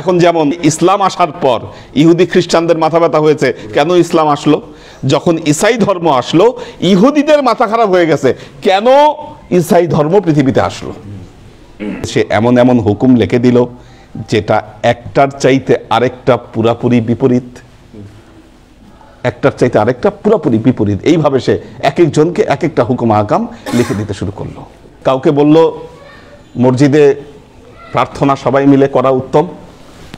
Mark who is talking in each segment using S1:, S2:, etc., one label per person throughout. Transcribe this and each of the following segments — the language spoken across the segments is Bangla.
S1: এখন যেমন ইসলাম আসার পর ইহুদি খ্রিস্টানদের মাথা ব্যথা হয়েছে, কেন ইসলাম আসলো? যখন ঈসাই ধর্ম আসলো ইহুদিদের মাথা খারাপ হয়ে গেছে, কেন ঈসাই ধর্ম পৃথিবীতে আসলো। সে এমন এমন হুকুম লিখে দিল যেটা একটার চাইতে আরেকটা পুরাপুরি বিপরীত, একটার চাইতে আরেকটা পুরাপুরি বিপরীত। এইভাবে সে এক একজনকে এক একটা হুকুম আহকাম লিখে দিতে শুরু করলো। কাউকে বলল মসজিদে প্রার্থনা সবাই মিলে করা উত্তম,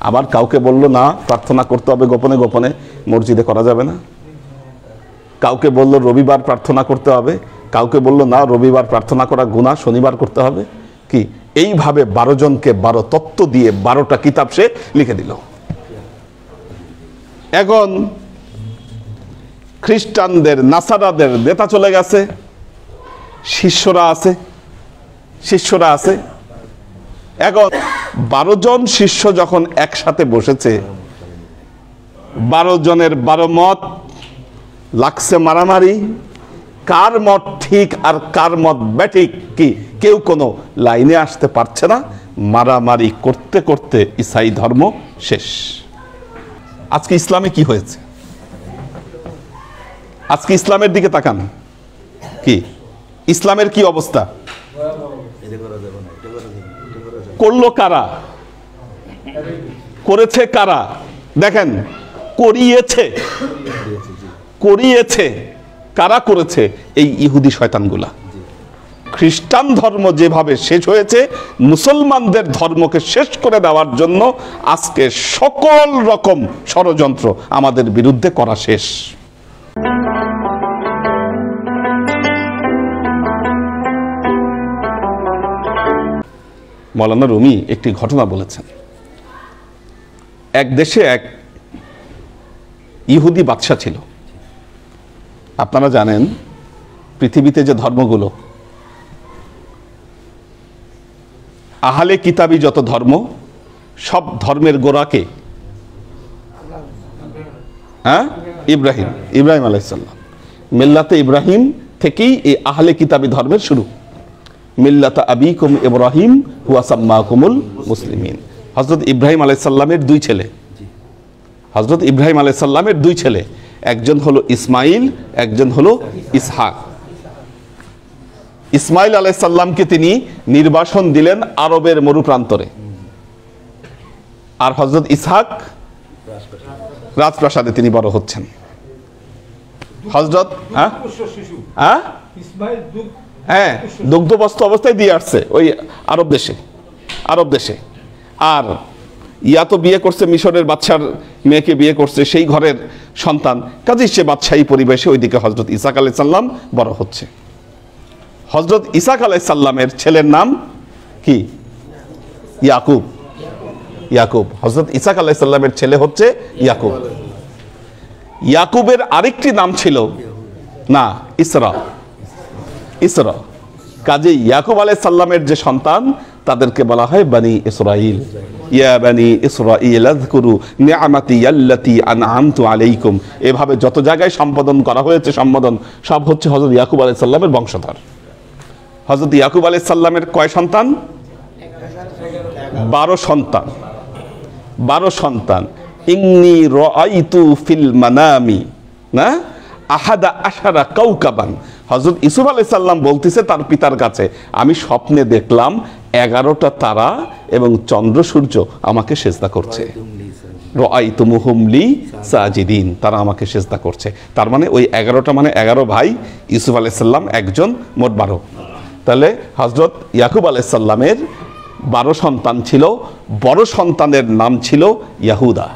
S1: আবার কাউকে বলল না, প্রার্থনা করতে হবে গোপনে গোপনে, মসজিদে করা যাবে না। কাউকে বলল রবিবার প্রার্থনা করতে হবে, কাউকে বলল না, রবিবার প্রার্থনা করা গুনাহ, শনিবার করতে হবে। কি এইভাবে 12 জনকে 12 তত্ত্ব দিয়ে 12টা কিতাব সে লিখে দিল। এখন খ্রিস্টানদের নাসারাদের নেতা চলে গেছে, শিষ্যরা আছে। এখন 12 জন শিষ্য যখন একসাথে বসেছে, 12 জনের 12 মত, লাগছে মারামারি, কার মত ঠিক আর কার মত ব্যাঠিক কি কেউ কোনো লাইনে আসতে পারছে না। মারামারি করতে করতে ঈসাই ধর্ম শেষ। আজকে ইসলামে কি হয়েছে? আজকে ইসলামের দিকে তাকান, কি ইসলামের কি অবস্থা? করলো কারা? করেছে কারা? দেখেন, করিয়েছে কারা? করেছে এই ইহুদি শয়তানগুলা। খ্রিস্টান ধর্ম যেভাবে শেষ হয়েছে, মুসলমানদের ধর্মকে শেষ করে দেওয়ার জন্য আজকে সকল রকম ষড়যন্ত্র আমাদের বিরুদ্ধে করা শেষ। মওলানা রুমি একটি ঘটনা বলেছেন। এক দেশে এক ইহুদি বাদশা ছিল। আপনারা জানেন পৃথিবীতে যে ধর্মগুলো, আহলে কিতাবী যত ধর্ম, সব ধর্মের গোড়াকে ইব্রাহিম আলাইহিস সালাম, মিল্লাতে ইব্রাহিম থেকেই এই আহলে কিতাবী ধর্মের শুরু। মিল্লাতা আবিকুম ইব্রাহিম হুয়া সাম্মাকুমুল মুসলিমিন। হযরত ইব্রাহিম আলাইহিস সালামের দুই ছেলে, একজন হলো ইসমাইল, একজন হলো ইসহাক। ইসমাইল আলাইহিস সালামকে তিনি নির্বাসন দিলেন আরবের মরুপ্রান্তরে, আর হযরত ইসহাক রাজপ্রাসাদে তিনি বড় হচ্ছেন। হযরত দুগ্ধবস্থ অবস্থায় দিয়ে আসছে ওই আরব দেশে। আর ইয়া তো বিয়ে করছে, মিশরের বাদশার মেয়েকে বিয়ে করছে, সেই ঘরের সন্তান, কাজেই সে বাদশাহী পরিবেশে ওইদিকে হযরত ইসহাক আলাইহিস সালাম বড় হচ্ছে। হযরত ইসহাক আলাইহিস সালামের ছেলের নাম কি? ইয়াকুব। হযরত ইসহাক আলাইহিস সালামের ছেলে হচ্ছে ইয়াকুব। ইয়াকুবের আরেকটি নাম ছিল না, ইসরা। কাজে ইয়াকুব আলাইহিস সালামের যে সন্তান তাদেরকে বলা হয় বনি ইসরাইল। ইয়া বনি ইসরাইল আযকুরু নি'মাতি আল্লাতী আন'আমতু আলাইকুম। এভাবে যত জায়গায় সম্বোধন করা হয়েছে, সম্বোধন সব হচ্ছে হযরত ইয়াকুব আলাইহিস সালামের বংশধর। হযরত ইয়াকুব আলাইহিস সালামের কয় সন্তান? 12 সন্তান। ইন্নী রাআইতু ফিল মানামি না আহাদা আশারা কাওকাবান। হযরত ইউসুফ আলাইহিস সালাম বলতেছে তার পিতার কাছে, আমি স্বপ্নে দেখলাম 11টা তারা এবং চন্দ্র সূর্য আমাকে সিজদা করছে। রাআইতুমুহুম লি সাজিদিন, তারা আমাকে সিজদা করছে। তার মানে ওই 11টা মানে 11 ভাই, ইউসুফ আলাইহিস সালাম একজন, মোট 12। তাহলে হযরত ইয়াকুব আলাইহিস সালামের 12 সন্তান ছিল। বড় সন্তানের নাম ছিল ইয়াহুদা,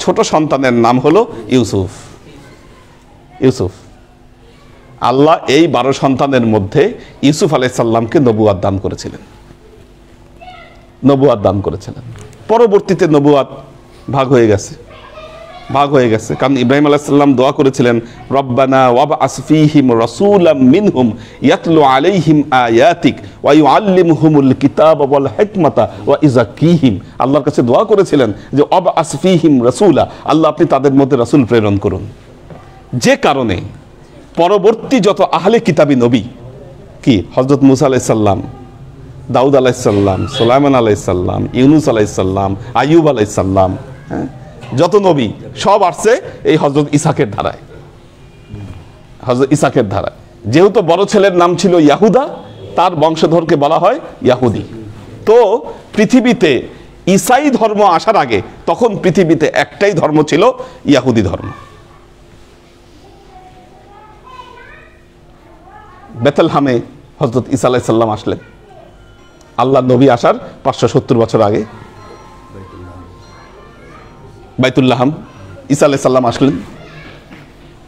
S1: ছোট সন্তানের নাম হলো ইউসুফ। আল্লাহ এই 12 সন্তানের মধ্যে ইউসুফ আলাইহিস সালামকে নবুয়াত দান করেছিলেন। পরবর্তীতে নবুয়াত ভাগ হয়ে গেছে। কারণ ইব্রাহিম আলাইহিস সালাম দোয়া করেছিলেন, রব্বানা ওয়াবআস ফীহিম রাসূলাম মিনহুম ইয়াতলু আলাইহিম আয়াতিক ওয়া ইউআল্লিমুহুমুল কিতাবা ওয়াল হিকমাতা ওয়া ইযাক্কিহিম। আল্লাহর কাছে দোয়া করেছিলেন যে ওয়াবআস ফীহিম রাসূলা, আল্লাহ আপনি তাদের মধ্যে রাসূল প্রেরণ করুন। যে কারণে পরবর্তী যত আহলে কিতাবী নবী, কি হযরত মুসা আলাইহিস সালাম, দাউদ আলাইসাল্লাম, সুলাইমান আলাইসাল্লাম, ইউনুস আলাইসাল্লাম, আইয়ুব আলাইসাল্লাম, হ্যাঁ, যত নবী সব আসছে এই হযরত ইসাকের ধারায়, হযরত ইসাকের ধারায়। যেহেতু বড় ছেলের নাম ছিল ইয়াহুদা, তার বংশধরকে বলা হয় ইয়াহুদি। তো পৃথিবীতে ঈসাই ধর্ম আসার আগে তখন পৃথিবীতে একটাই ধর্ম ছিল, ইয়াহুদি ধর্ম। বেথলহামে হযরত ঈসা আলাইহিস সালাম আসলেন, আল্লাহ নবী আসার 570 বছর আগে। বাইতুল্লাহাম ঈসা আলাইহিস সালাম আসলেন,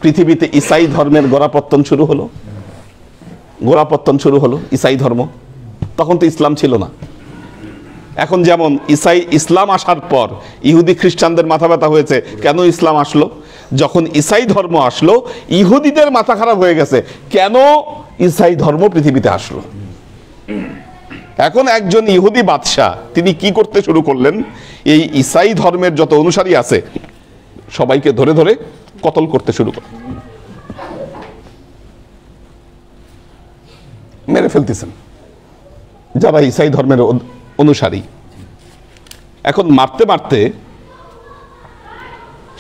S1: পৃথিবীতে ঈসাই ধর্মের গোড়াপত্তন শুরু হলো, গোড়াপত্তন শুরু হলো ঈসাই ধর্ম। তখন তো ইসলাম ছিল না। এখন যেমন ইসলাম আসার পর ইহুদি খ্রিস্টানদের মাথা ব্যথা হয়েছে, কেন ইসলাম আসলো? যখন ঈসাই ধর্ম আসলো ইহুদিদের মাথা খারাপ হয়ে গেছে, কেন ঈসাই ধর্ম পৃথিবীতে আসলো। এখন একজন ইহুদি বাদশাহ তিনি কি করতে শুরু করলেন, এই ঈসাই ধর্মের যত অনুসারী আছে সবাইকে ধরে ধরে কতল করতে শুরু করলেন, মেরে ফেলতেছেন যারা ঈসাই ধর্মের অনুসারী। এখন মারতে মারতে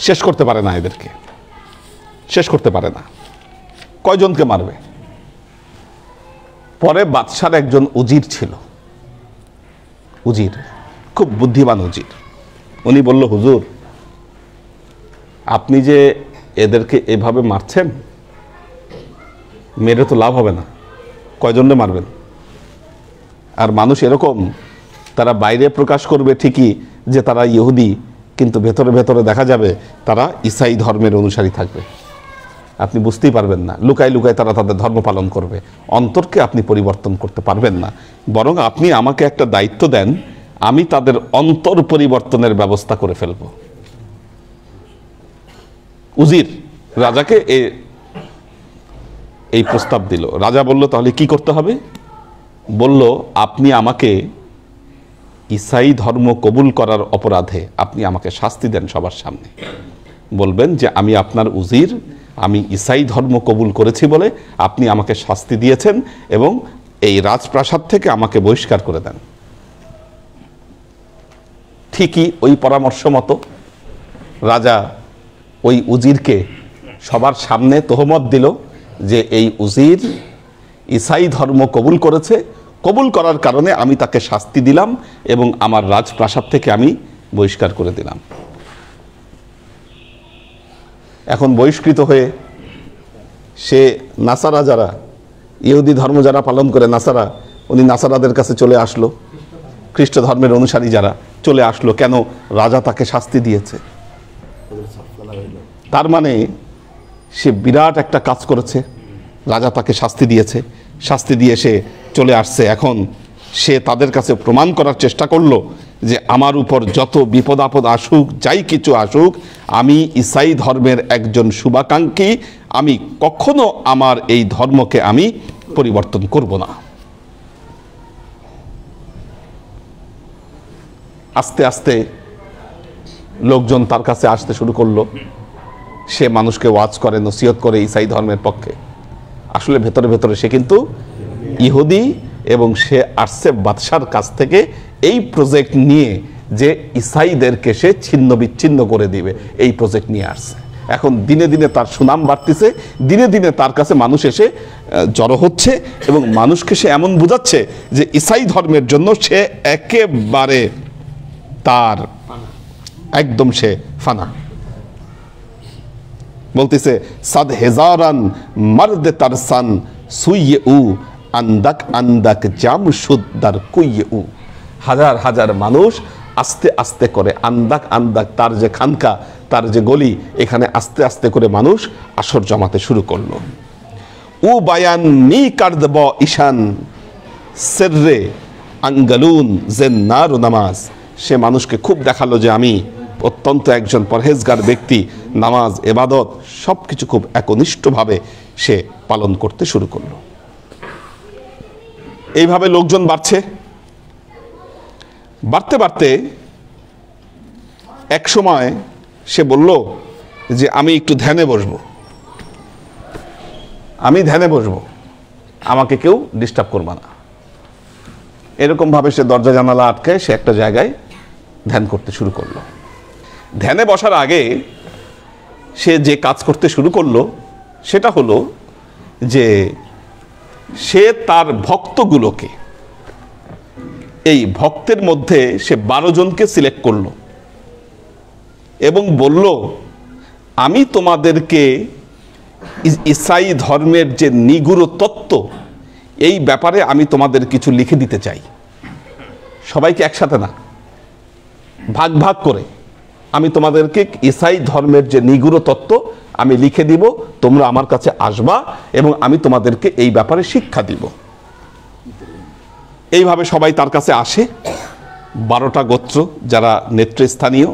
S1: শেষ করতে পারে না, এদেরকে শেষ করতে পারে না, কয়জনকে মারবে। পরে বাদশার একজন উজির ছিল, উজির খুব বুদ্ধিমান উজির, উনি বলল, হুজুর আপনি যে এদেরকে এভাবে মারছেন, মেরে তো লাভ হবে না, কয়জনে মারবেন? আর মানুষ এরকম, তারা বাইরে প্রকাশ করবে ঠিকই যে তারা ইহুদি, কিন্তু ভেতরে ভেতরে দেখা যাবে তারা ঈসাই ধর্মের অনুসারী থাকবে, আপনি বুঝতেই পারবেন না। লুকায় লুকায় তারা তাদের ধর্ম পালন করবে, অন্তরকে আপনি পরিবর্তন করতে পারবেন না। বরং আপনি আমাকে একটা দায়িত্ব দেন, আমি তাদের অন্তর পরিবর্তনের ব্যবস্থা করে ফেলব। উজির রাজাকে এই প্রস্তাব দিল। রাজা বলল, তাহলে কি করতে হবে? বলল, আপনি আমাকে ঈসাই ধর্ম কবুল করার অপরাধে আপনি আমাকে শাস্তি দেন সবার সামনে। বলবেন যে আমি আপনার উজির, আমি ঈসাই ধর্ম কবুল করেছি বলে আপনি আমাকে শাস্তি দিয়েছেন এবং এই রাজপ্রাসাদ থেকে আমাকে বহিষ্কার করে দেন। ঠিকই ওই পরামর্শ মতো রাজা ওই উজিরকে সবার সামনে তহমত দিল যে এই উজির ঈসাই ধর্ম কবুল করেছে, কবুল করার কারণে আমি তাকে শাস্তি দিলাম এবং আমার রাজপ্রাসাদ থেকে আমি বহিষ্কার করে দিলাম। এখন বহিষ্কৃত হয়ে সে নাসারা, যারা ইহুদি ধর্ম যারা পালন করে নাসারা, উনি নাসারাদের কাছে চলে আসলো, খ্রিস্ট ধর্মের অনুসারী যারা চলে আসলো, কেন? রাজা তাকে শাস্তি দিয়েছে। তার মানে সে বিরাট একটা কাজ করেছে, রাজা তাকে শাস্তি দিয়েছে, শাস্তি দিয়ে সে চলে আসছে। এখন সে তাদের কাছে প্রমাণ করার চেষ্টা করলো যে আমার উপর যত বিপদ আপদ আসুক, যাই কিছু আসুক, আমি ঈসাই ধর্মের একজন শুভাকাঙ্ক্ষী, আমি কখনো আমার এই ধর্মকে আমি পরিবর্তন করব না। আস্তে আস্তে লোকজন তার কাছে আসতে শুরু করলো, সে মানুষকে ওয়াজ করে, নসিহত করে ঈসাই ধর্মের পক্ষে। আসলে ভেতরে ভেতরে সে কিন্তু ইহুদি, এবং সে আসছে বাদশার কাছ থেকে এই প্রজেক্ট নিয়ে যে ঈসাইদেরকে সে ছিন্ন বিচ্ছিন্ন করে দিবে, এই প্রজেক্ট নিয়ে আসছে। এখন দিনে দিনে তার সুনাম বাড়তেছে, দিনে দিনে তার কাছে মানুষ এসে জড়ো হচ্ছে এবং মানুষকে সে এমন বোঝাচ্ছে যে ঈসাই ধর্মের জন্য সে একেবারে তার একদম সে ফানা। বলতেছে, সাদ হেজারান মারদে তারসান সুইয়ে উ আন্দাক আন্দাক জামশুদ্দার কুইয়ে উ। হাজার হাজার মানুষ আস্তে আস্তে করে, আন্দাক আন্দাক তার যে খানকা, তার যে গলি, এখানে আস্তে আস্তে করে মানুষ আসর জমাতে শুরু করলো। উ বায়ান নি কার্দব ঈশান সেররে আঙ্গালুন জেন্নার নামাজ। সে মানুষকে খুব দেখালো যে আমি অত্যন্ত একজন পরহেজগার ব্যক্তি, নামাজ এবাদত সব কিছু খুব একনিষ্ঠভাবে সে পালন করতে শুরু করলো। এইভাবে লোকজন বাড়ছে, বাড়তে বাড়তে এক সময় সে বলল যে আমি একটু ধ্যানে বসবো, আমি ধ্যানে বসবো, আমাকে কেউ ডিস্টার্ব করবে না। এরকমভাবে সে দরজা জানালা আটকায় সে একটা জায়গায় ধ্যান করতে শুরু করলো। ধ্যানে বসার আগে সে যে কাজ করতে শুরু করলো সেটা হলো যে সে তার ভক্তগুলোকে, এই ভক্তের মধ্যে সে 12 জনকে সিলেক্ট করলো এবং বলল, আমি তোমাদেরকে ইসাই ধর্মের যে নিগূঢ় তত্ত্ব এই ব্যাপারে আমি তোমাদের কিছু লিখে দিতে চাই। সবাইকে একসাথে না, ভাগ ভাগ করে আমি তোমাদেরকে ইসাই ধর্মের যে নিগূঢ় তত্ত্ব আমি লিখে দিব, তোমরা আমার কাছে আসবা এবং আমি তোমাদেরকে এই ব্যাপারে শিক্ষা দিব। এইভাবে সবাই তার কাছে আসে, 12টা গোত্র যারা নেতৃস্থানীয়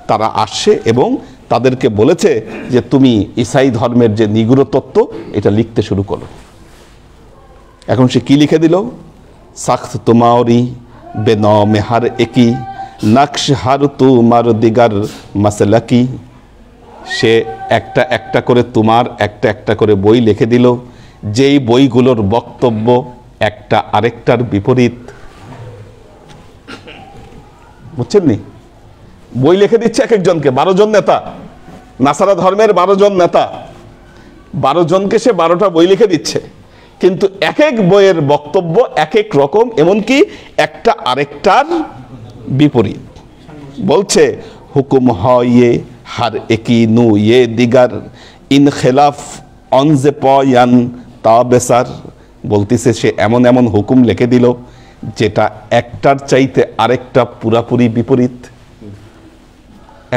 S1: তারা আসছে এবং তাদেরকে বলেছে যে তুমি ইসাই ধর্মের যে নিগূঢ় তত্ত্ব এটা লিখতে শুরু করো। এখন সে কি লিখে দিল? সাখত তুমারি বেন মেহার একি নকশ হার তুমার দিগার মাসলাকি। সে একটা একটা করে তোমার একটা একটা করে বই লিখে দিল, যেই বইগুলোর বক্তব্য একটা আরেকটার বিপরীত। বুঝছেন নি? বই লিখে দিচ্ছে এক একজনকে, 12 জন নেতা, নাসারা ধর্মের 12 জন নেতা, 12 জনকে সে 12টা বই লিখে দিচ্ছে, কিন্তু এক এক বইয়ের বক্তব্য এক এক রকম, এমনকি একটা আরেকটার বিপরীত। বলছে হুকুম হয় হার একি নু ইয়ে দিগার ইন খেলাফ অনজে পয়ান তা বেসার। বলতেছে সে এমন এমন হুকুম লিখে দিল যেটা একটার চাইতে আরেকটা পুরাপুরি বিপরীত,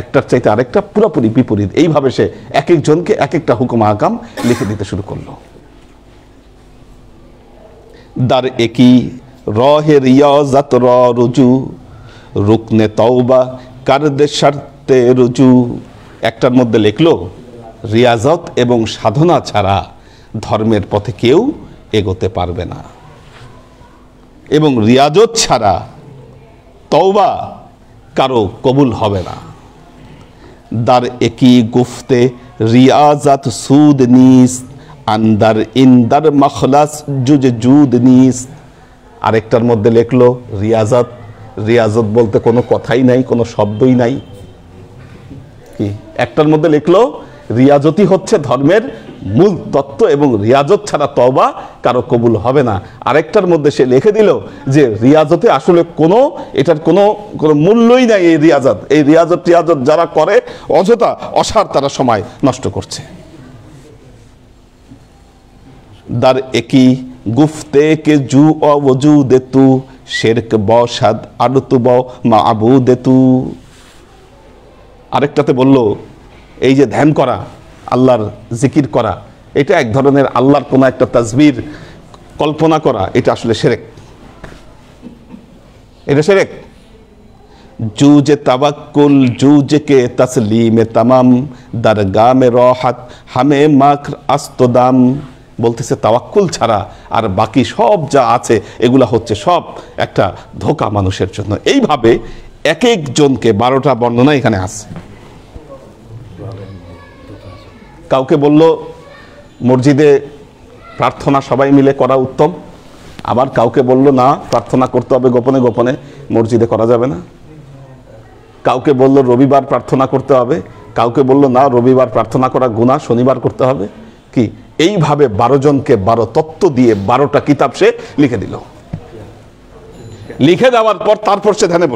S1: একটার চাইতে আরেকটা পুরাপুরি বিপরীত। এইভাবে সে এক একজনকে এক একটা হুকুম আহকাম লিখে দিতে শুরু করলো। দার একি রহে রিয়াজত র রুজু রুকনে তওবা কারদে শর্তে রুজু। একটার মধ্যে লিখলো রিয়াজত এবং সাধনা ছাড়া ধর্মের পথে কেউ এগোতে পারবে না, এবং রিয়াজত ছাড়া তওবা কারো কবুল হবে না। দার একি গুফতে রিয়াজত সুদ নিস আন্দার ইন্দার মখলাস জুজ জুদ নিস। আরেকটার মধ্যে লিখলো রিয়াজত, রিয়াজত বলতে কোনো কথাই নাই, কোনো শব্দই নাই। কি একটার মধ্যে লিখলো রিয়াজতই হচ্ছে ধর্মের মূল তত্ত্ব এবং রিয়াজত ছাড়া তওবা কারো কবুল হবে না। আরেকটার মধ্যে সে লিখে দিল যে রিয়াজতে আসলে এটার কোনো মূল্যই নাই। এই রিয়াজত যারা করে অযথা অসার তারা সময় নষ্ট করছে। দার একি গুফতে কে জু অজুদে তু শেরক বসাদ আডতু ব মাবুদে তু। আরেকটাতে বলল এই যে ধ্যান করা, আল্লাহর জিকির করা, এটা এক ধরনের আল্লাহর কোনো একটা তাসবির কল্পনা করা, এটা আসলে শিরক, এটা শিরক। জুজে তাওয়াক্কুল জুজে কে তসলিমে তামাম দরগামে রহাত হামে মাকর আস্তদাম। বলতেছে তাওয়াক্কুল ছাড়া আর বাকি সব যা আছে এগুলা হচ্ছে সব একটা ধোঁকা মানুষের জন্য। এইভাবে এক একজনকে 12টা বর্ণনা এখানে আছে। কাউকে বলল মসজিদে প্রার্থনা সবাই মিলে করা উত্তম, আবার কাউকে বলল না প্রার্থনা করতে হবে গোপনে গোপনে, মসজিদে করা যাবে না। কাউকে বলল রবিবার প্রার্থনা করতে হবে, কাউকে বলল না রবিবার প্রার্থনা করা গুনাহ, শনিবার করতে হবে। কি এইভাবে 12 জনকে 12 তত্ত্ব দিয়ে 12টা কিতাব সে লিখে দিল। লিখে দেওয়ার পর তারপর সে ধ্যানে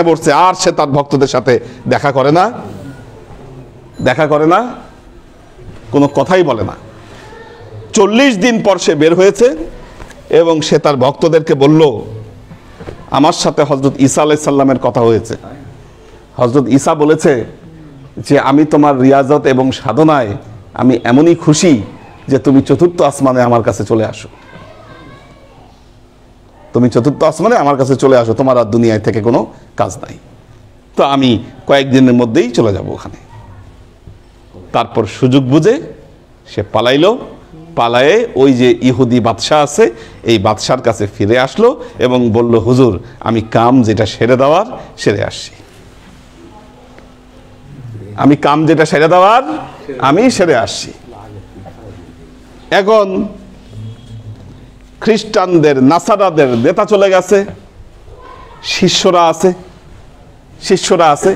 S1: বসছে, আর সে তার ভক্তদের সাথে দেখা করে না, কোনো কথাই বলে না। 40 দিন পর সে বের হয়েছে এবং সে তার ভক্তদেরকে বলল, আমার সাথে হযরত ঈসা আলাইহিস সালামের কথা হয়েছে। হযরত ঈসা বলেছে যে আমি তোমার রিয়াজত এবং সাধনায় আমি এমনই খুশি যে তুমি 4র্থ আসমানে আমার কাছে চলে আসো, তোমার আর দুনিয়ায় থেকে কোনো কাজ নাই। তো আমি কয়েকদিনের মধ্যেই চলে যাব ওখানে। তারপর সুযোগ বুঝে সে পালায়ে ওই যে ইহুদি বাদশাহ আছে এই বাদশার কাছে ফিরে আসলো এবং বলল, হুজুর আমি কাম যেটা সেরে আসছি, আমি সেরে আসছি। এখন খ্রিস্টানদের নাসারাদের নেতা চলে গেছে, শিষ্যরা আছে।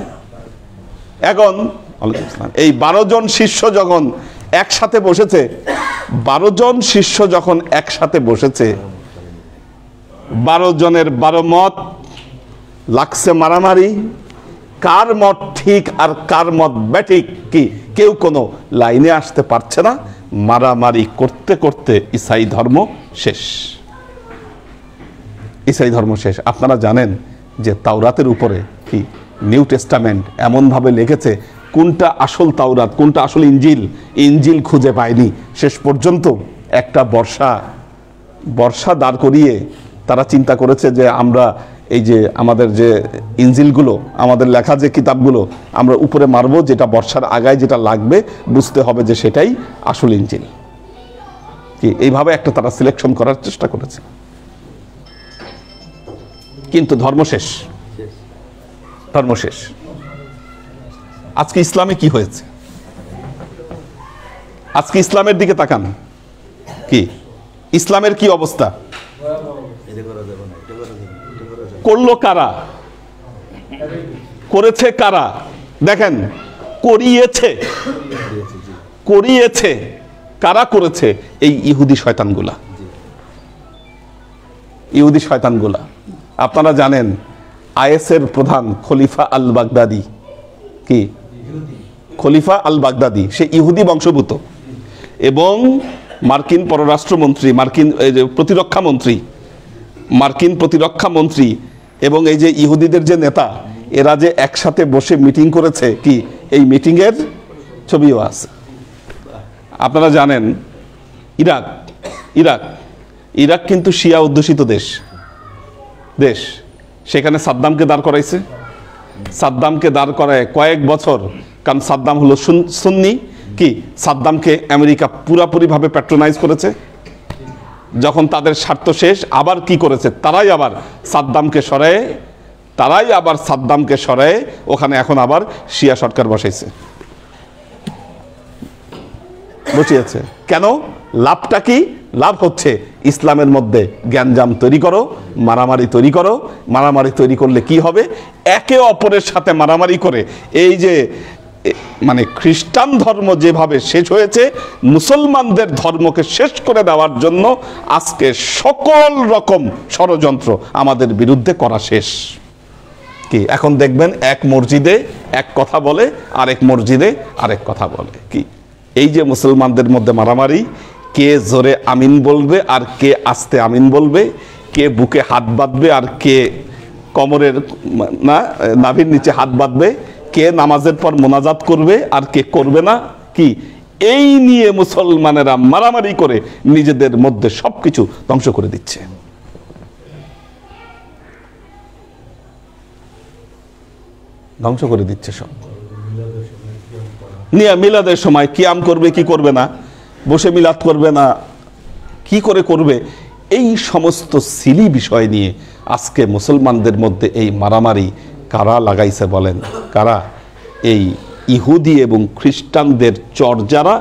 S1: এখন এই 12 জন শিষ্য যখন একসাথে বসেছে, 12 জন শিষ্য যখন একসাথে বসেছে, 12 জনের 12 মত, লাগছে মারামারি। কার মত ঠিক আর কার মত ব্যাঠিক কি কেউ কোনো লাইনে আসতে পারছে না। মারামারি করতে করতে ঈসাই ধর্ম শেষ। আপনারা জানেন যে তাওরাতের উপরে কি নিউ টেস্টামেন্ট এমনভাবে লিখেছে, কোনটা আসল তাওরাত কোনটা আসল ইঞ্জিল খুঁজে পায়নি। শেষ পর্যন্ত একটা বর্ষা দাঁড় করিয়ে তারা চিন্তা করেছে যে আমরা এই যে আমাদের যে ইঞ্জিলগুলো, আমাদের লেখা যে কিতাবগুলো আমরা উপরে মারবো, যেটা বর্ষার আগায় যেটা লাগবে বুঝতে হবে যে সেটাই আসল ইঞ্জিল। কি এইভাবে একটা তারা সিলেকশন করার চেষ্টা করেছে, কিন্তু ধর্ম শেষ। আজকে ইসলামে কি হয়েছে? আজকে ইসলামের দিকে তাকান, কি ইসলামের কি অবস্থা? করলো কারা? করেছে কারা? দেখেন, করিয়েছে কারা করেছে? এই ইহুদি শয়তানগুলা। আপনারা জানেন আইএসের প্রধান খলিফা আল বাগদাদি, কি খলিফা আল বাগদাদি, সে ইহুদি বংশভূত, এবং মার্কিন পররাষ্ট্রমন্ত্রী, মার্কিন প্রতিরক্ষা মন্ত্রী এবং এই যে ইহুদিদের যে নেতা, এরা যে একসাথে বসে মিটিং করেছে, কি এই মিটিংয়ের ছবিও আছে। আপনারা জানেন ইরাক কিন্তু শিয়া অধ্যুষিত দেশ। সেখানে সাদ্দামকে দাঁড় করায় কয়েক বছর, কারণ সাদ্দাম হলো সুন্নি। কি সাদ্দামকে আমেরিকা পুরাপুরিভাবে প্যাট্রোনাইজ করেছে। যখন তাদের স্বার্থ শেষ, আবার কি করেছে? তারাই আবার সাদ্দামকে সরায়ে ওখানে এখন আবার শিয়া সরকার বসিয়েছে। কেন? লাভটা কি? লাভ হচ্ছে ইসলামের মধ্যে গ্যাঞ্জাম তৈরি করো, মারামারি তৈরি করলে কি হবে? একে অপরের সাথে মারামারি করে এই যে মানে খ্রিস্টান ধর্ম যেভাবে শেষ হয়েছে, মুসলমানদের ধর্মকে শেষ করে দেওয়ার জন্য আজকে সকল রকম ষড়যন্ত্র আমাদের বিরুদ্ধে করা শেষ। কি এখন দেখবেন এক মসজিদে এক কথা বলে, আরেক মসজিদে আরেক কথা বলে। কি এই যে মুসলমানদের মধ্যে মারামারি, কে জোরে আমিন বলবে আর কে আস্তে আমিন বলবে, কে বুকে হাত বাঁধবে আর কে কোমরের নাভির নিচে হাত বাঁধবে, কে নামাজের পর মোনাজাত করবে আর কে করবে না, কি এই নিয়ে মুসলমানেরা মারামারি করে নিজেদের মধ্যে সবকিছু ধ্বংস করে দিচ্ছে। সব নিয়ে মিলাদের সময় কিয়াম করবে কি করবে না, বসে মিলাদ করবে না, কি করে করবে, এই সমস্ত সিলি বিষয় নিয়ে আজকে মুসলমানদের মধ্যে এই মারামারি কারা লাগাইছে বলেন? কারা? এই ইহুদি এবং খ্রিস্টানদের চর্যারা,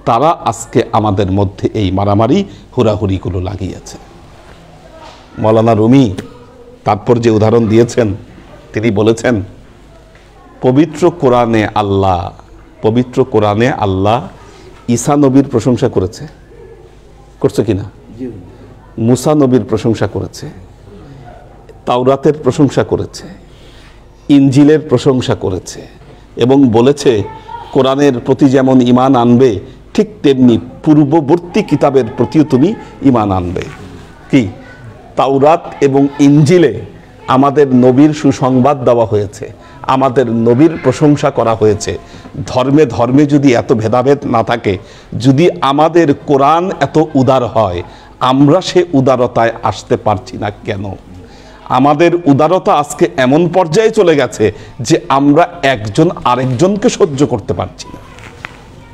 S1: তারা আজকে আমাদের মধ্যে এই মারামারি হুড়াহুড়িগুলো লাগিয়েছে। মৌলানা রুমি তারপর যে উদাহরণ দিয়েছেন, তিনি বলেছেন পবিত্র কোরআনে আল্লাহ ঈসা নবীর প্রশংসা করছে কিনা? মুসা নবীর প্রশংসা করেছে, তাওরাতের প্রশংসা করেছে, ইনজিলের প্রশংসা করেছে, এবং বলেছে কোরআনের প্রতি যেমন ঈমান আনবে ঠিক তেমনি পূর্ববর্তী কিতাবের প্রতিও তুমি ঈমান আনবে। কি তাওরাত এবং ইনজিলে আমাদের নবীর সুসংবাদ দেওয়া হয়েছে, আমাদের নবীর প্রশংসা করা হয়েছে। ধর্মে ধর্মে যদি এত ভেদাভেদ না থাকে, যদি আমাদের কোরআন এত উদার হয়, আমরা সে উদারতায় আসতে পারছি না কেন? আমাদের উদারতা আজকে এমন পর্যায়ে চলে গেছে যে আমরা একজন আরেকজনকে সহ্য করতে পারছি না।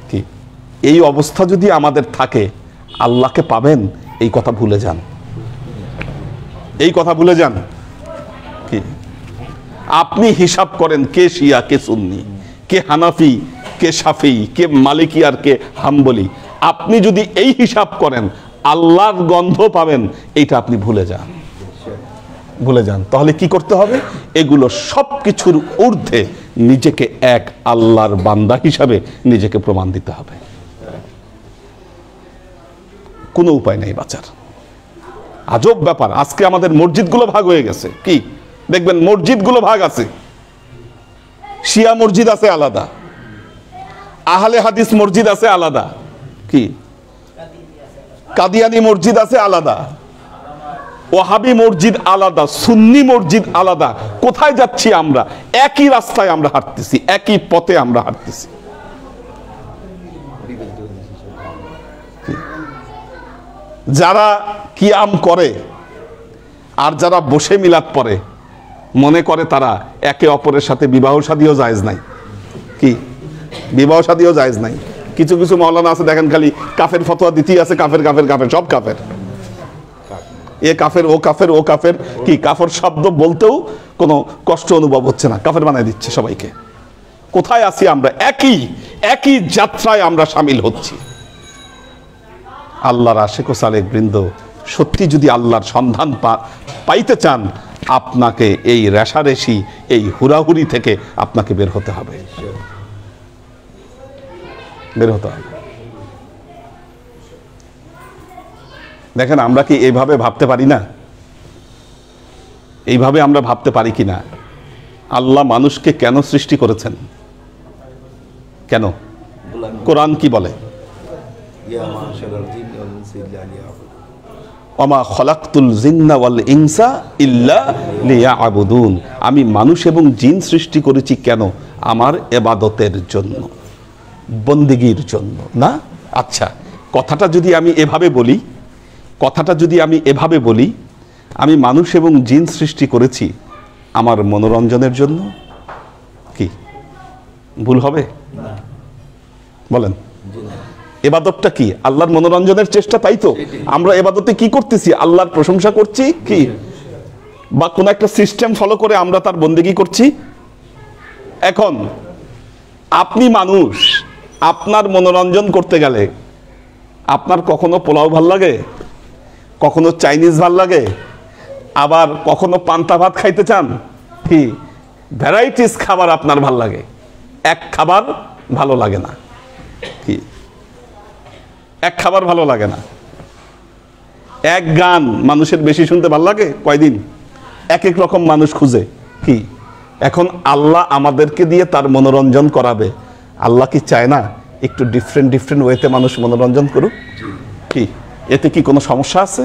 S1: কি এই অবস্থা যদি আমাদের থাকে, আল্লাহকে পাবেন? এই কথা ভুলে যান। কি আপনি হিসাব করেন কে শিয়া কে সুন্নি, কে হানাফি কে শাফি, কে মালিকি আর কে হাম্বলি। আপনি যদি এই হিসাব করেন, আল্লাহর গন্ধ পাবেন, এইটা আপনি ভুলে যান, ভুলে যান। তাহলে কি করতে হবে? এগুলো সব কিছুর ঊর্ধ্বে নিজেকে এক আল্লাহর বান্দা হিসাবে নিজেকে প্রমাণ দিতে হবে। কোনো উপায় নেই বাঁচার। আজব ব্যাপার, আজকে আমাদের মসজিদগুলো ভাগ হয়ে গেছে। কি দেখবেন, মসজিদগুলো ভাগ আছে, শিয়া মসজিদ আছে আলাদা, আহলে হাদিস মসজিদ আছে আলাদা, কি কাদিয়ানি মসজিদ আছে আলাদা, ওয়াহাবি মসজিদ আলাদা, সুন্নি মসজিদ আলাদা। কোথায় যাচ্ছি আমরা? একই রাস্তায় আমরা হাঁটতেছি, একই পথে আমরা হাঁটতেছি। যারা কিয়াম করে আর যারা বসে মিলাদ পড়ে, মনে করে তারা একে অপরের সাথে বিবাহ শাদীও জায়েজ নাই। কি বিবাহ শাদীও জায়েজ নাই? কিছু কিছু মাওলানা আছে দেখেন, খালি কাফের ফতোয়া দিতেই আছে, কাফের কাফের কাফের, সব কাফের, এ কাফের, ও কাফের, ও কাফের। কি কাফের শব্দ বলতেও কোনো কষ্ট অনুভব হচ্ছে না, কাফের বানায় দিচ্ছে সবাইকে। কোথায় আছি আমরা? একই যাত্রায় আমরা সামিল হচ্ছি। আল্লাহর আশিক ও সালেক বৃন্দ, সত্যি যদি আল্লাহর সন্ধান পাইতে চান, আপনাকে এই রেশারেশি, এই হুড়াহুড়ি থেকে আপনাকে বের হতে হবে, বের হতে হবে। দেখেন, আমরা কি এইভাবে ভাবতে পারি না? এইভাবে আমরা ভাবতে পারি কিনা? আল্লাহ মানুষকে কেন সৃষ্টি করেছেন? কেন? কোরআন কি বলে? ওমা খলাকতুল জিন্না ওয়াল ইনসা ইল্লা লিয়াবুদুন। আমি মানুষ এবং জিন সৃষ্টি করেছি কেন? আমার ইবাদতের জন্য, বন্দেগীর জন্য না? আচ্ছা, কথাটা যদি আমি এভাবে বলি, আমি মানুষ এবং জিন সৃষ্টি করেছি আমার মনোরঞ্জনের জন্য, কি ভুল হবে? বলেন, ইবাদতটা কি? আল্লাহর মনোরঞ্জনের চেষ্টা, তাই তো? আমরা ইবাদতে কি করতেছি? আল্লাহর প্রশংসা করছি, কি বা কোন একটা সিস্টেম ফলো করে আমরা তার বন্দেগী করছি। এখন আপনি মানুষ, আপনার মনোরঞ্জন করতে গেলে আপনার কখনো পোলাও ভাল লাগে, কখনো চাইনিজ ভাল লাগে, আবার কখনো পান্তা ভাত খাইতে চান, কি ভ্যারাইটিস খাবার আপনার ভাল লাগে, এক খাবার ভালো লাগে না। কি এক খাবার ভালো লাগে না? এক গান মানুষের বেশি শুনতে ভালো লাগে কয়দিন? এক এক রকম মানুষ খুঁজে। কি এখন আল্লাহ আমাদেরকে দিয়ে তার মনোরঞ্জন করাবে। আল্লাহ কি চায় না একটু ডিফারেন্ট ওয়েতে মানুষ মনোরঞ্জন করুক? কি এতে কি কোনো সমস্যা আছে?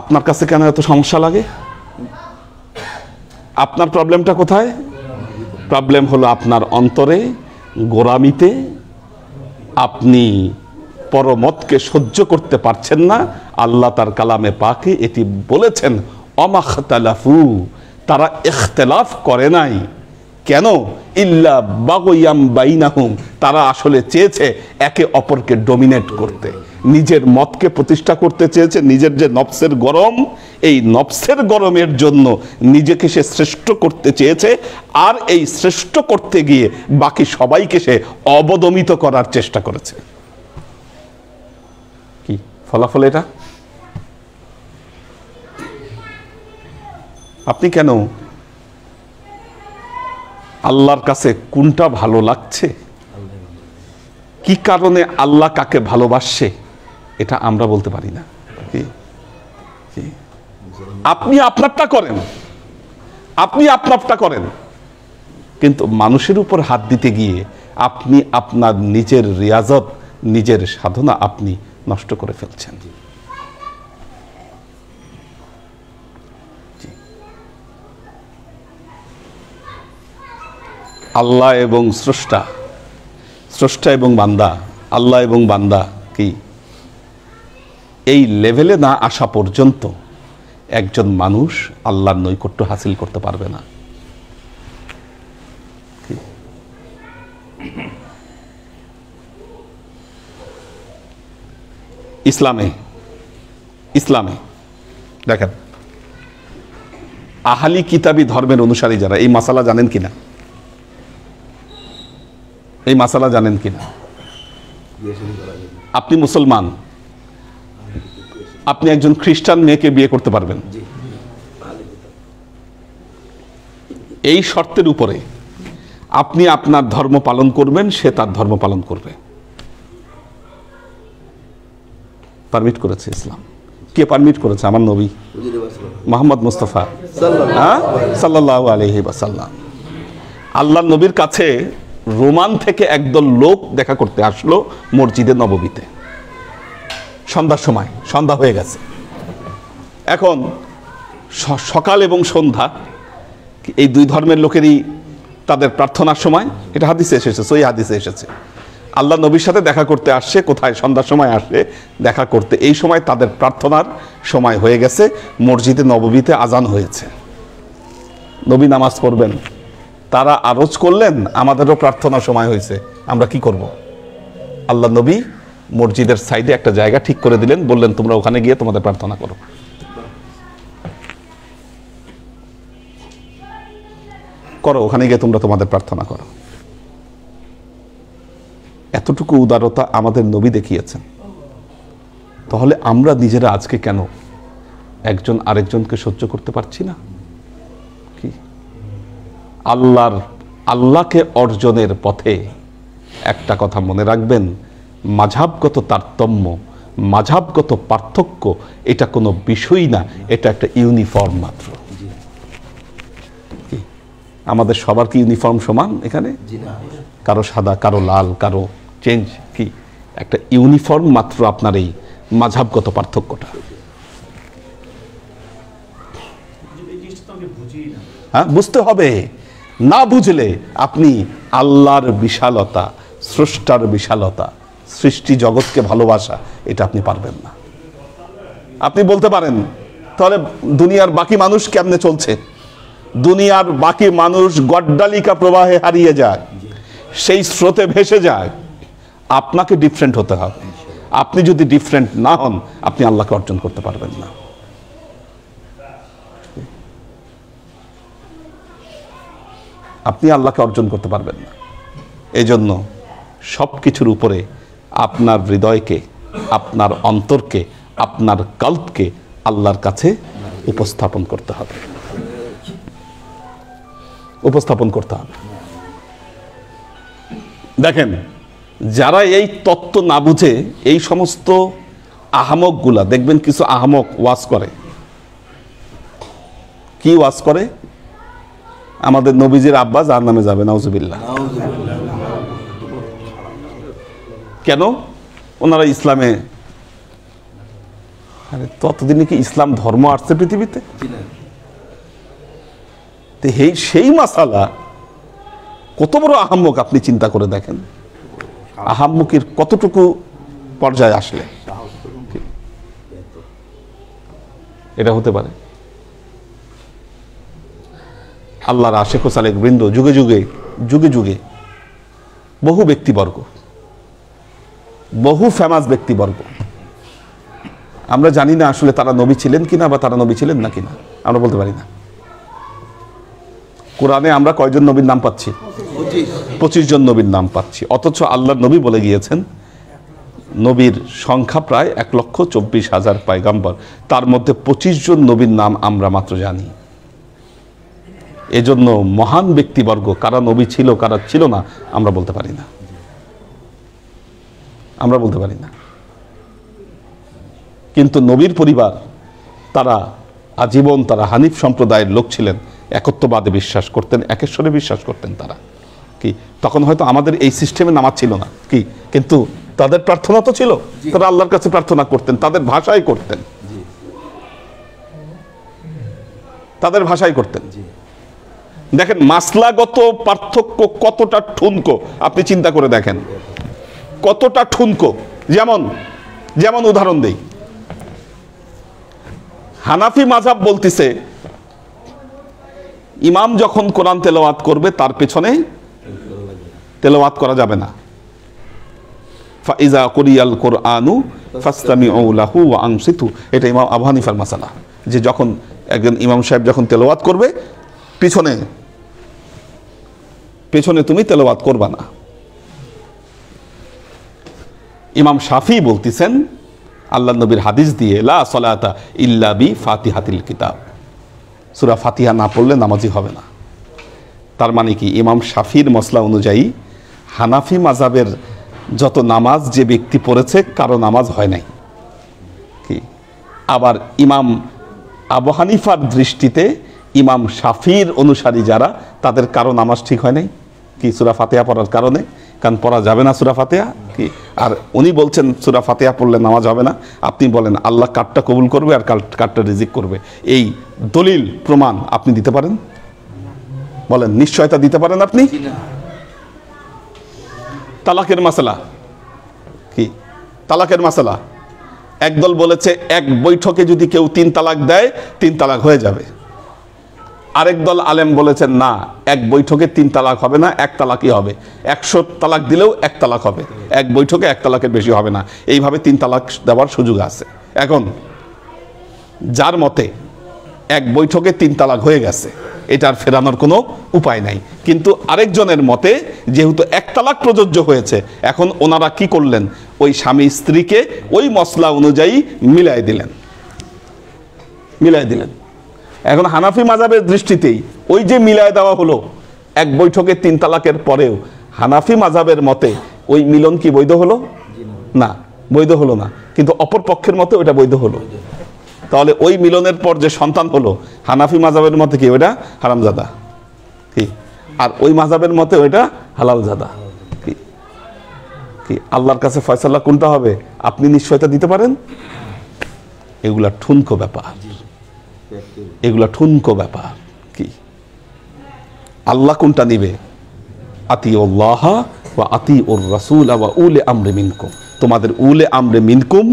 S1: আপনার কাছে কেন এত সমস্যা লাগে? আপনার প্রবলেমটা কোথায়? প্রবলেম হলো আপনার অন্তরে, গোরামিতে। আপনি পরমতকে সহ্য করতে পারছেন না। আল্লাহ তার কালামে পাকে এটি বলেছেন, অমাখতালাফু, তারা ইখতিলাফ করে নাই। কেন? ইল্লা বাগয়াম বাইনাহুম, তারা আসলে চেয়েছে একে অপরকে ডমিনেট করতে, নিজের মতকে প্রতিষ্ঠা করতে চেয়েছে। নিজের যে নফসের গরম, এই নফসের গরমের জন্য নিজেকে সে শ্রেষ্ঠ করতে চেয়েছে, আর এই শ্রেষ্ঠ করতে গিয়ে বাকি সবাইকে সে অবদমিত করার চেষ্টা করেছে। কি ফলাফল এটা? আপনি কেন আল্লাহর কাছে কোনটা ভালো লাগছে, কি কারণে আল্লাহ কাকে ভালোবাসছে, এটা আমরা বলতে পারি না। আপনি আপনারটা করেন, কিন্তু মানুষের উপর হাত দিতে গিয়ে আপনি আপনার নিজের রিয়াজত, নিজের সাধনা আপনি নষ্ট করে ফেলছেন। আল্লাহ এবং স্রষ্টা এবং বান্দা, আল্লাহ এবং বান্দা কি এই লেভেলে না আসা পর্যন্ত একজন মানুষ আল্লাহর নৈকট্য হাসিল করতে পারবে না। ইসলামে দেখেন, আহলি কিতাবী ধর্মের অনুসারী যারা, এই মাসালা জানেন কিনা? আপনি মুসলমান, আপনি একজন খ্রিস্টান মেয়েকে বিয়ে করতে পারবেন এই শর্তের উপরে, আপনি আপনার ধর্ম পালন করবেন, সে তার ধর্ম পালন করবে। পারমিট করেছে ইসলাম। কে পারমিট করেছে? আমার নবী মুহাম্মদ মুস্তাফা সাল্লাল্লাহু আলাইহি ওয়াসাল্লাম। আল্লাহর নবীর কাছে রোমান থেকে একদল লোক দেখা করতে আসলো মসজিদে নববীতে সন্ধ্যার সময়। সন্ধ্যা হয়ে গেছে, এখন সকাল এবং সন্ধ্যা এই দুই ধর্মের লোকেরই তাদের প্রার্থনার সময়। এটা হাদিসে এসেছে, সহিহ হাদিসে এসেছে। আল্লাহ নবীর সাথে দেখা করতে আসছে, কোথায়? সন্ধ্যার সময় আসে দেখা করতে। এই সময় তাদের প্রার্থনার সময় হয়ে গেছে, মসজিদে নববীতে আজান হয়েছে, নবী নামাজ পড়বেন। তারা আরজ করলেন আমাদেরও প্রার্থনার সময় হয়েছে, আমরা কি করব? আল্লাহ নবী মসজিদের সাইডে একটা জায়গা ঠিক করে দিলেন, বললেন তোমরা ওখানে গিয়ে তোমাদের প্রার্থনা করো। করো, ওখানে গিয়ে তোমরা তোমাদের প্রার্থনা করো। এতটুকু উদারতা আমাদের নবী দেখিয়েছেন। তাহলে আমরা নিজেরা আজকে কেন একজন আরেকজনকে সহ্য করতে পারছি না? কি আল্লাহকে অর্জনের পথে একটা কথা মনে রাখবেন, মাযহাবগত তারতম্য, মাযহাবগত পার্থক্য এটা কোনো বিষয়ই না, এটা একটা ইউনিফর্ম মাত্র। আমাদের সবার কি ইউনিফর্ম সমান এখানে? কারো সাদা, কারো লাল, কারো চেঞ্জ। কি একটা ইউনিফর্ম মাত্র আপনার এই মাযহাবগত পার্থক্যটা। হ্যাঁ, বুঝতে হবে। না বুঝলে আপনি আল্লাহর বিশালতা, স্রষ্টার বিশালতা, সৃষ্টি জগৎকে ভালোবাসা, এটা আপনি পারবেন না। আপনি বলতে পারেন তাহলে দুনিয়ার বাকি মানুষ কেমনে চলছে? দুনিয়ার বাকি মানুষ গড্ডালিকা প্রবাহে হারিয়ে যায়, সেই স্রোতে ভেসে যায়। আপনাকে ডিফারেন্ট হতে হবে। আপনি যদি ডিফারেন্ট না হন, আপনি আল্লাহকে অর্জন করতে পারবেন না। আপনি আল্লাহকে অর্জন করতে পারবেন না। এই জন্য সব কিছুর উপরে আপনার হৃদয়কে, আপনার অন্তরকে, আপনার কল্পকে আল্লাহর কাছে উপস্থাপন করতে হবে, উপস্থাপন করতে হবে। দেখেন, যারা এই তত্ত্ব না বুঝে এই সমস্ত আহামকগুলা, দেখবেন কিছু আহামক ওয়াজ করে। কি ওয়াজ করে? আমাদের নবীজির আব্বা জাহান্নামে যাবে, নাউজুবিল্লাহ। কেন? ওনারা ইসলামে, আরে ততদিনে কি ইসলাম ধর্ম আসছে পৃথিবীতে? সেই মাসালা কত বড় আহাম্মক আপনি চিন্তা করে দেখেন। আহাম্মকের কতটুকু পর্যায়ে আসলে এটা হতে পারে। আল্লাহর আশেক ও সালেক বৃন্দ যুগে যুগে যুগে যুগে বহু ব্যক্তিবর্গ, বহু ফেমাস ব্যক্তিবর্গ, আমরা জানি না আসলে তারা নবী ছিলেন কিনা বা তারা নবী ছিলেন না কিনা, আমরা বলতে পারি না। কোরআনে আমরা কয়জন নবীর নাম পাচ্ছি? 25 জন নবীর নাম পাচ্ছি। অথচ আল্লাহর নবী বলে গিয়েছেন নবীর সংখ্যা প্রায় 1,24,000 পয়গম্বর, তার মধ্যে 25 জন নবীর নাম আমরা মাত্র জানি। এজন্য মহান ব্যক্তিবর্গ কারা নবী ছিল কারা ছিল না আমরা বলতে পারি না, আমরা বলতে পারি না। কিন্তু নবীর পরিবার তারা আজীবন তারা হানিফ সম্প্রদায়ের লোক ছিলেন, একত্ববাদে বিশ্বাস করতেন, একেশ্বরে বিশ্বাস করতেন। তারা কি তখন হয়তো আমাদের এই সিস্টেমে নামাজ ছিল না, কি কিন্তু তাদের প্রার্থনা তো ছিল, তারা আল্লাহর কাছে প্রার্থনা করতেন, তাদের ভাষায় করতেন, তাদের ভাষায় করতেন। দেখেন মাসলাগত পার্থক্য কতটা ঠুনকো, আপনি চিন্তা করে দেখেন কতটা ঠুনকো। যেমন যেমন উদাহরণ দেই, হানাফি মাযহাব বলতেছে ইমাম যখন কোরআন তেলাওয়াত করবে তার পেছনে তেলাওয়াত করা যাবে না। ফাইজা কুরিয়াল কুরআনু ফাসতামিউ লাহু ওয়া আনসিতু, এটা ইমাম আবু হানিফার মাসালা, যে যখন একজন ইমাম সাহেব যখন তেলাওয়াত করবে পিছনে পেছনে তুমি তেলাওয়াত করবা না। ইমাম শাফি বলতেছেন আল্লাহ নবীর হাদিস দিয়ে, লা সলাতা ইল্লা বি ফাতিহাতিল কিতাব, সূরা ফাতিহা না পড়লে নামাজি হবে না। তার মানে কি, ইমাম শাফির মসলা অনুযায়ী হানাফি মাযহাবের যত নামাজ যে ব্যক্তি পড়েছে কারো নামাজ হয় নাই। কি আবার ইমাম আবু হানিফার দৃষ্টিতে ইমাম শাফির অনুসারী যারা, তাদের কারো নামাজ ঠিক হয় নাই। কি সূরা ফাতিহা পড়ার কারণে, কারণ পড়া যাবে না সূরা ফাতিহা। কি আর উনি বলছেন সূরা ফাতিহা পড়লে নামাজ হবে না। আপনি বলেন আল্লাহ কারটা কবুল করবে আর কারটা রিজিক করবে, এই দলিল প্রমাণ আপনি দিতে পারেন? বলেন, নিশ্চয়তা দিতে পারেন আপনি? তালাকের মাসালা, কি তালাকের মাসালা, একদল বলেছে এক বৈঠকে যদি কেউ 3 তালাক দেয় 3 তালাক হয়ে যাবে। আরেক দল আলেম বলেছেন না, এক বৈঠকে 3 তালাক হবে না, 1 তালাকই হবে। 100 তালাক দিলেও 1 তালাক হবে, এক বৈঠকে 1 তালাকের বেশি হবে না। এইভাবে 3 তালাক দেওয়ার সুযোগ আছে। এখন যার মতে এক বৈঠকে 3 তালাক হয়ে গেছে, এটার ফেরানোর কোনো উপায় নাই, কিন্তু আরেকজনের মতে যেহেতু 1 তালাক প্রযোজ্য হয়েছে, এখন ওনারা কি করলেন, ওই স্বামী স্ত্রীকে ওই মসলা অনুযায়ী মিলাই দিলেন। এখন হানাফি মাযহাবের দৃষ্টিতেই ওই যে মিলাই দেওয়া হলো এক বৈঠকে 3 তালাকের পরেও, হানাফি মাযহাবের মতে ওই মিলন কি বৈধ হলো? না, বৈধ হলো না, কিন্তু অপর পক্ষের মতে ওটা বৈধ হলো। তাহলে ওই মিলনের পর যে সন্তান হলো, হানাফি মাযহাবের মতে কি ওটা হারামজাদা, কি আর ওই মাযহাবের মতে ওইটা হালালজাদা। কি আল্লাহর কাছে ফয়সালা কোনটা হবে আপনি নিশ্চয়তা দিতে পারেন? এগুলা ঠুনকো ব্যাপার, এগুলা ঠুনকো ব্যাপার। কি আল্লাহ কোনটা নিবে? আতিউল্লাহ ওয়া আতিউর রাসূল ওয়া উলি আমরি মিনকুম, তোমাদের উলে আমরে মিনকুম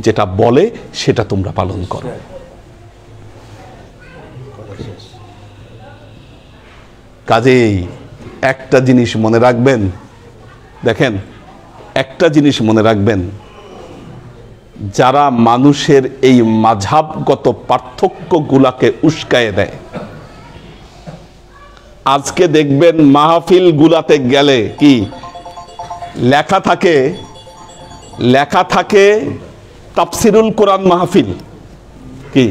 S1: যেটা বলে সেটা তোমরা পালন করো। কাজেই একটা জিনিস মনে রাখবেন, দেখেন একটা জিনিস মনে রাখবেন, যারা মানুষের এই মাযহাবগত পার্থক্যগুলাকে উস্কায়ে দেয়, আজকে দেখবেন মাহফিল গুলাতে গেলে কি লেখা থাকে তাফসিরুল কোরআন মাহফিল, কি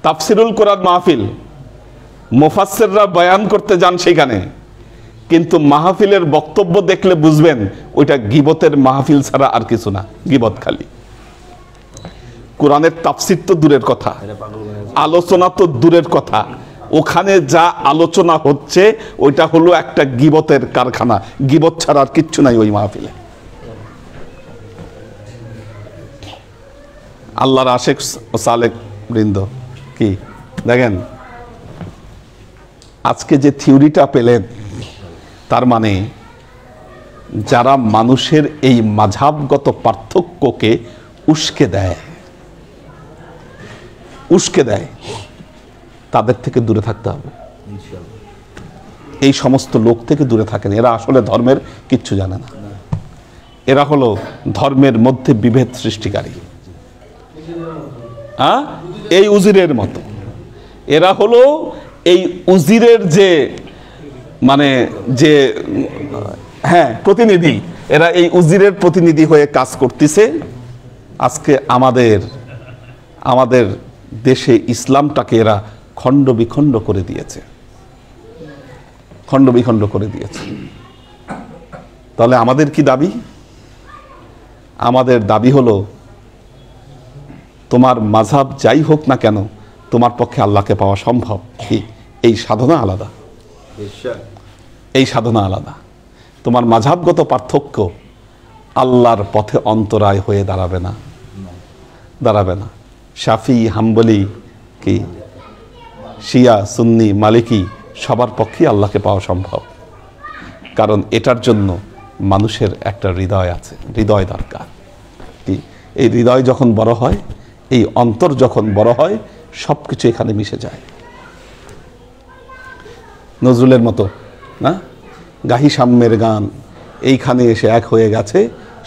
S1: তাফসিরুল কোরআন মাহফিল, মুফাসসিররা বয়ান করতে যান সেখানে, কিন্তু মাহফিলের বক্তব্য দেখলে বুঝবেন ওইটা গীবতের মাহফিল ছাড়া আর কিছু না, গীবত খালি। কোরআনের তাফসির তো দূরের কথা, আলোচনা তো দূরের কথা, ওখানে যা আলোচনা হচ্ছে ওইটা হলো একটা গীবতের কারখানা, গীবত ছাড়া আর কিচ্ছু নাই ওই মাহফিলে। আল্লাহর আশেক ও সালেক বৃন্দ, কি দেখেন আজকে যে থিওরিটা পেলেন, তার মানে যারা মানুষের এই মাযহাবগত পার্থক্যকে উস্কে দেয় তাদের থেকে দূরে থাকতে হবে। এই সমস্ত লোক থেকে দূরে থাকেন, এরা আসলে ধর্মের কিচ্ছু জানে না, এরা হলো ধর্মের মধ্যে বিভেদ সৃষ্টিকারী। এই উজিরের মতো এরা হলো এই উজিরের যে প্রতিনিধি, এরা এই উজিরের প্রতিনিধি হয়ে কাজ করতেছে। আজকে আমাদের দেশে ইসলামটাকে এরা খণ্ড বিখণ্ড করে দিয়েছে। তাহলে আমাদের কি দাবি? আমাদের দাবি হলো তোমার মাযহাব যাই হোক না কেন, তোমার পক্ষে আল্লাহকে পাওয়া সম্ভব। কি এই সাধনা আলাদা, তোমার মাযহাবগত পার্থক্য আল্লাহর পথে অন্তরায় হয়ে দাঁড়াবে না। শাফি, হাম্বলি, কি শিয়া, সুন্নি, মালিকি সবার পক্ষেই আল্লাহকে পাওয়া সম্ভব, কারণ এটার জন্য মানুষের একটা হৃদয় আছে, হৃদয় দরকার। কি এই হৃদয় যখন বড় হয়, এই অন্তর যখন বড় হয়, সব কিছু এখানে মিশে যায়। নজরুলের মতো না, গাহি সাম্যের গান, এইখানে এসে এক হয়ে গেছে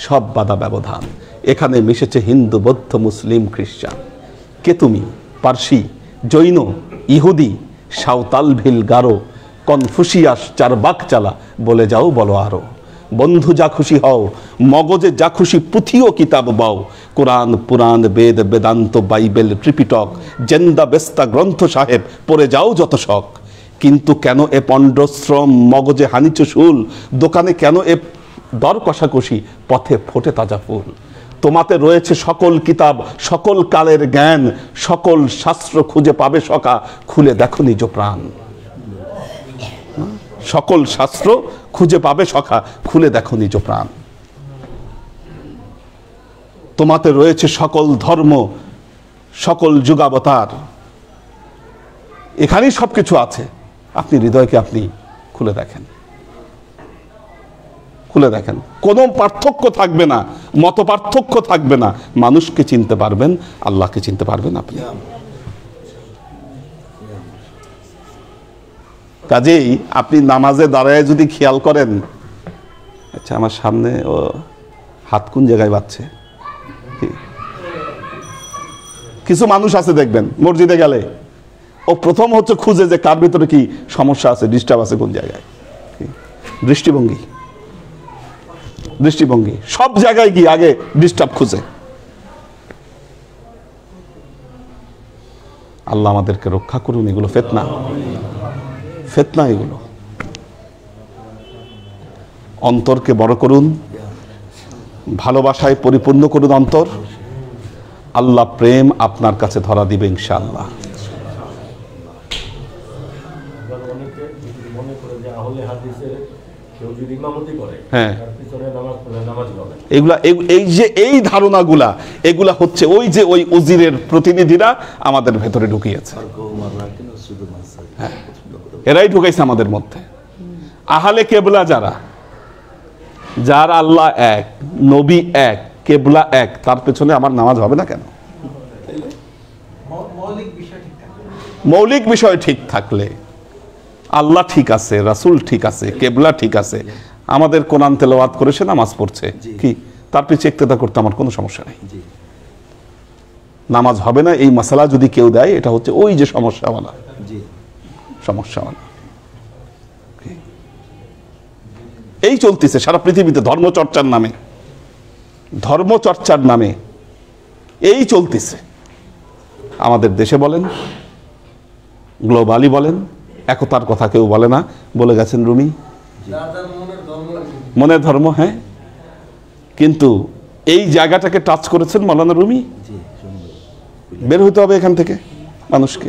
S1: সব বাধা ব্যবধান, এখানে মিশেছে হিন্দু, বৌদ্ধ, মুসলিম, খ্রিস্টান। কে তুমি? পার্সি, জৈন, ইহুদি, সাঁওতাল, ভিল, গারো, কনফুসিয়াস, চারবাক চালা, বলে যাও বলো আরো। বন্ধু যা খুশি হও, মগজে যা খুশি পুঁথি ও কিতাব বাও, কোরআন পুরাণ বেদ বেদান্ত বাইবেল ত্রিপিটক জেন্দা বেস্তা গ্রন্থ সাহেব পড়ে যাও যত শখ। কিন্তু কেন এ পণ্ডশ্রম, মগজে হানিচ শুল, দোকানে কেন এ দর কষাকষি, পথে ফোটে তাজা ফুল। তোমাতে রয়েছে সকল কিতাব, সকল কালের জ্ঞান, সকল শাস্ত্র খুঁজে পাবে সকা, খুলে দেখো নিজ প্রাণ। সকল শাস্ত্র খুঁজে পাবে সখা, খুলে দেখো নিজ প্রাণ। তোমাতে রয়েছে সকল ধর্ম, সকল যুগাবতার, এখানেই সবকিছু আছে। আপনি হৃদয়কে আপনি খুলে দেখেন, খুলে দেখেন। কোনো পার্থক্য থাকবে না, মত পার্থক্য থাকবে না। মানুষকে চিনতে পারবেন, আল্লাহকে চিনতে পারবেন আপনি। কাজেই আপনি নামাজে দাঁড়ায় যদি খেয়াল করেন, আচ্ছা আমার সামনে ও হাত কোন জায়গায় বাজছে, কিছু মানুষ আছে দেখবেন মসজিদে গেলে ও প্রথম হচ্ছে খুঁজে যে কার ভিতরে কি সমস্যা আছে, ডিস্টার্ব আছে কোন জায়গায়। দৃষ্টিভঙ্গি, দৃষ্টিভঙ্গি সব জায়গায় গিয়ে আগে ডিস্টার্ব খুঁজে। আল্লাহ আমাদেরকে রক্ষা করুন, এগুলো ফিতনা, ফিতনা এগুলো। অন্তরকে বড় করুন, ভালোবাসায় পরিপূর্ণ করুন অন্তর। আল্লাহ প্রেম আপনার কাছে ধরা দিবে ইনশাআল্লাহ। হ্যাঁ, এগুলা এই যে এই ধারণাগুলা, এগুলা হচ্ছে ওই যে ওই উজিরের প্রতিনিধিরা আমাদের ভেতরে ঢুকিয়েছে। হ্যাঁ, এরাই ঢুকাইছে আমাদের মধ্যে। আহলে কেবলা যারা, যার আল্লাহ এক, নবী এক, কেবলা এক, তার পেছনে আমার নামাজ হবে না কেন? মৌলিক বিষয় ঠিক থাকলে, আল্লাহ ঠিক আছে, রাসূল ঠিক আছে, কেবলা ঠিক আছে, আমাদের কোরআন তেলাওয়াত করেছে, নামাজ পড়ছে, কি তার পিছনে ইক্তেদা করতে আমার কোনো সমস্যা নেই। নামাজ হবে না এই মাসালা যদি কেউ দেয়, এটা হচ্ছে ওই যে সমস্যাওয়ালা, সমস্যাওয়ালা। এই চলতেছে সারা পৃথিবীতে ধর্মচর্চার নামে, ধর্মচর্চার নামে এই চলতেছে। আমাদের দেশে বলেন, গ্লোবালি বলেন, একতার কথা কেউ বলে না। বলে গেছেন রুমি, মনের ধর্ম। হ্যাঁ, কিন্তু এই জায়গাটাকে টাচ করেছেন মৌলানা রুমি। বের হতে হবে এখান থেকে মানুষকে।